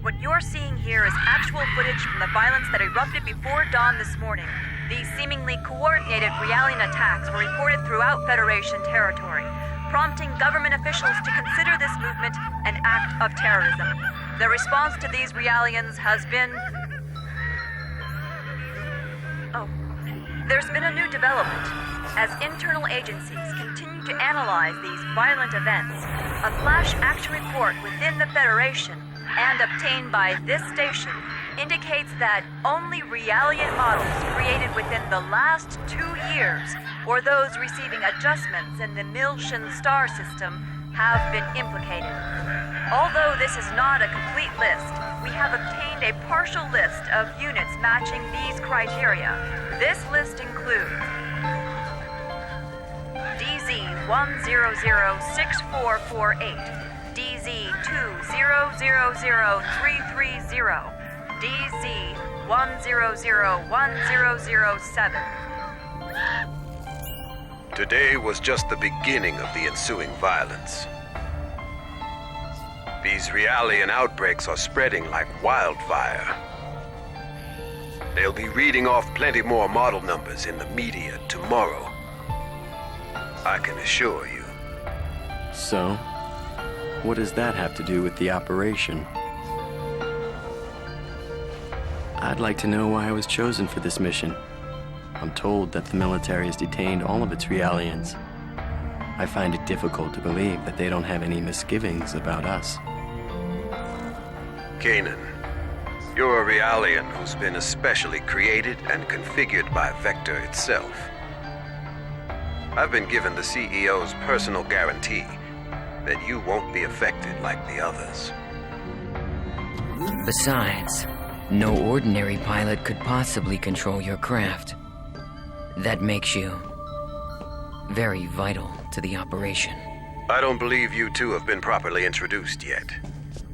What you're seeing here is actual footage from the violence that erupted before dawn this morning. These seemingly coordinated Realian attacks were reported throughout Federation territory, prompting government officials to consider this movement an act of terrorism. The response to these Realians has been... There's been a new development. As internal agencies continue to analyze these violent events, a flash action report within the Federation and obtained by this station indicates that only Realian models created within the last 2 years, or those receiving adjustments in the Milshan star system, have been implicated. Although this is not a complete list, we have obtained a partial list of units matching these criteria. This list includes DZ-100-6448, DZ-2000330, DZ-100-1007. Today was just the beginning of the ensuing violence. These Realian outbreaks are spreading like wildfire. They'll be reading off plenty more model numbers in the media tomorrow. I can assure you. So, what does that have to do with the operation? I'd like to know why I was chosen for this mission. I'm told that the military has detained all of its Realians. I find it difficult to believe that they don't have any misgivings about us. Kanan, you're a Realian who's been especially created and configured by Vector itself. I've been given the CEO's personal guarantee that you won't be affected like the others. Besides, no ordinary pilot could possibly control your craft. That makes you very vital to the operation. I don't believe you two have been properly introduced yet.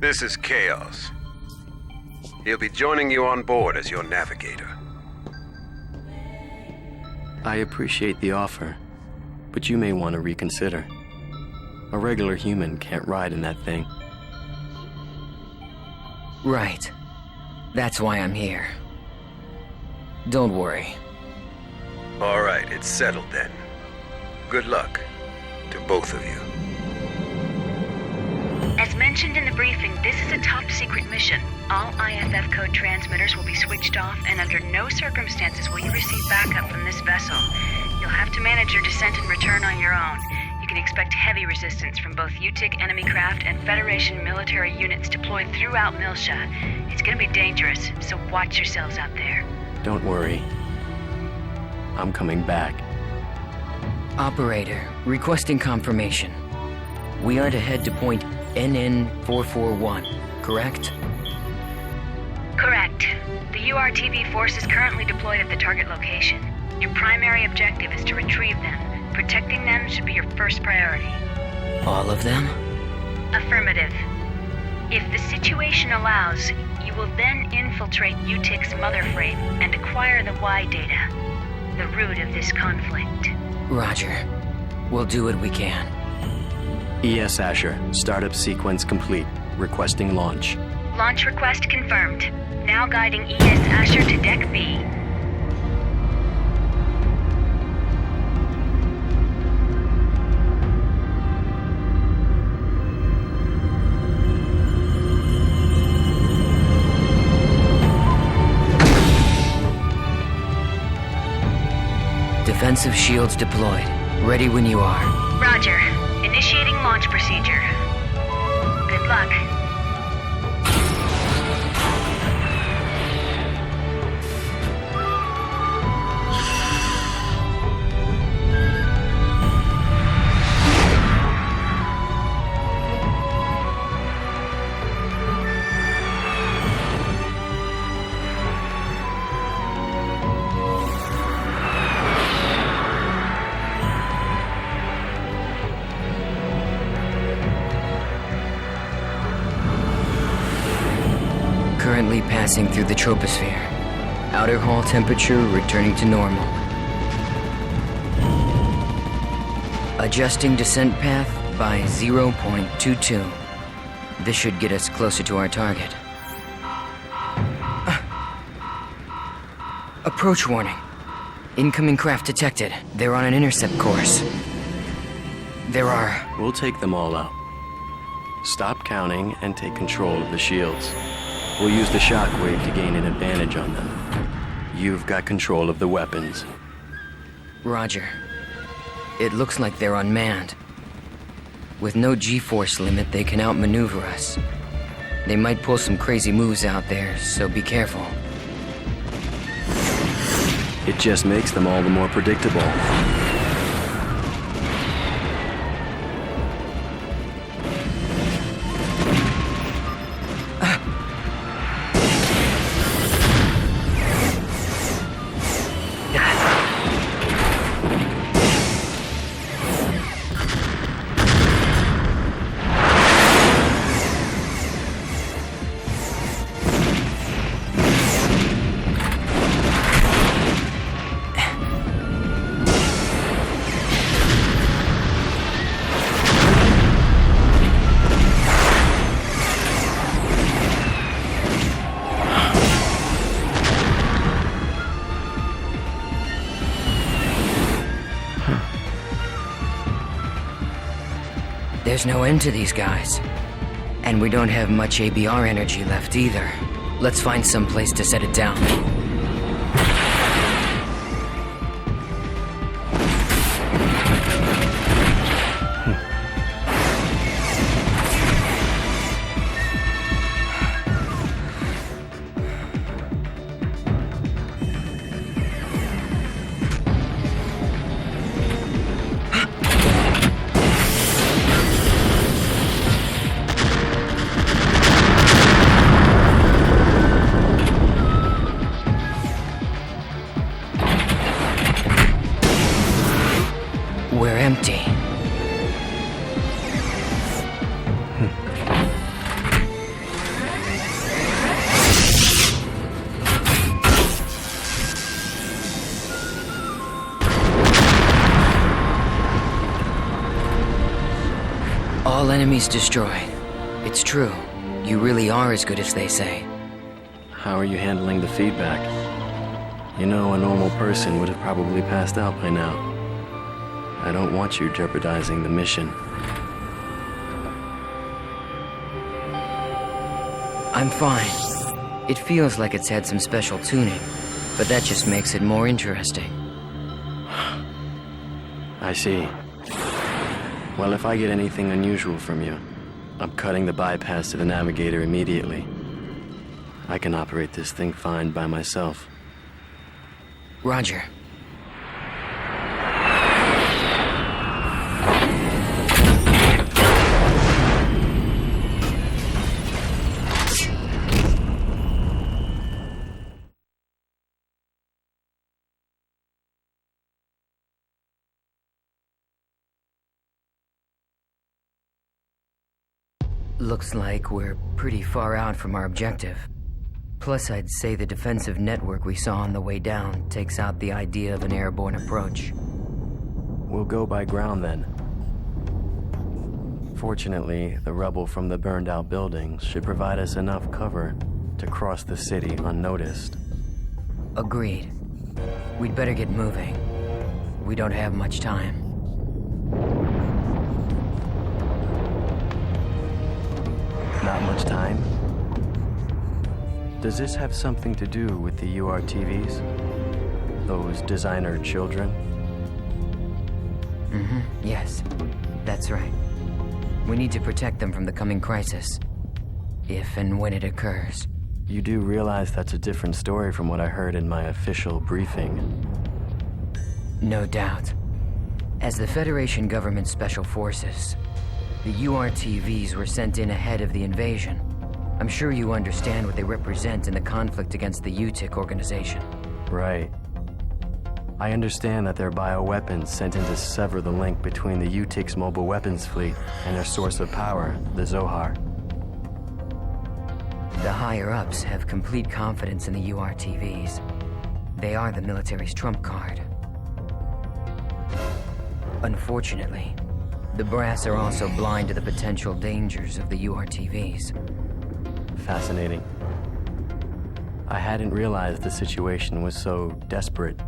This is Chaos. He'll be joining you on board as your navigator. I appreciate the offer, but you may want to reconsider. A regular human can't ride in that thing. Right. That's why I'm here. Don't worry. All right, it's settled then. Good luck to both of you. As mentioned in the briefing, this is a top-secret mission. All IFF code transmitters will be switched off, and under no circumstances will you receive backup from this vessel. You'll have to manage your descent and return on your own. You can expect heavy resistance from both UTIC enemy craft and Federation military units deployed throughout Milsha. It's gonna be dangerous, so watch yourselves out there. Don't worry. I'm coming back. Operator, requesting confirmation. We are to head to point NN441, correct? Correct. The URTV force is currently deployed at the target location. Your primary objective is to retrieve them. Protecting them should be your first priority. All of them? Affirmative. If the situation allows, you will then infiltrate UTIC's mother frame and acquire the Y data, the root of this conflict. Roger. We'll do what we can. ES Asher, startup sequence complete. Requesting launch. Launch request confirmed. Now guiding ES Asher to Deck B. Defensive shields deployed. Ready when you are. Roger. Initiating launch procedure. Good luck. Currently passing through the troposphere. Outer hull temperature returning to normal. Adjusting descent path by 0.22. This should get us closer to our target. Approach warning. Incoming craft detected. They're on an intercept course. There are... We'll take them all out. Stop counting and take control of the shields. We'll use the shockwave to gain an advantage on them. You've got control of the weapons. Roger. It looks like they're unmanned. With no G-force limit, they can outmaneuver us. They might pull some crazy moves out there, so be careful. It just makes them all the more predictable. There's no end to these guys. And we don't have much ABR energy left either. Let's find some place to set it down. We're empty. All enemies destroyed. It's true. You really are as good as they say. How are you handling the feedback? You know, a normal person would have probably passed out by now. I don't want you jeopardizing the mission. I'm fine. It feels like it's had some special tuning, but that just makes it more interesting. I see. Well, if I get anything unusual from you, I'm cutting the bypass to the navigator immediately. I can operate this thing fine by myself. Roger. Looks like we're pretty far out from our objective. Plus, I'd say the defensive network we saw on the way down takes out the idea of an airborne approach. We'll go by ground then. Fortunately, the rubble from the burned-out buildings should provide us enough cover to cross the city unnoticed. Agreed. We'd better get moving. We don't have much time. Not much time? Does this have something to do with the URTVs? Those designer children? Yes. That's right. We need to protect them from the coming crisis. If and when it occurs. You do realize that's a different story from what I heard in my official briefing. No doubt. As the Federation government special forces, the URTVs were sent in ahead of the invasion. I'm sure you understand what they represent in the conflict against the UTIC organization. Right. I understand that they're bioweapons sent in to sever the link between the UTIC's mobile weapons fleet and their source of power, the Zohar. The higher-ups have complete confidence in the URTVs. They are the military's trump card. Unfortunately, the brass are also blind to the potential dangers of the URTVs. Fascinating. I hadn't realized the situation was so desperate.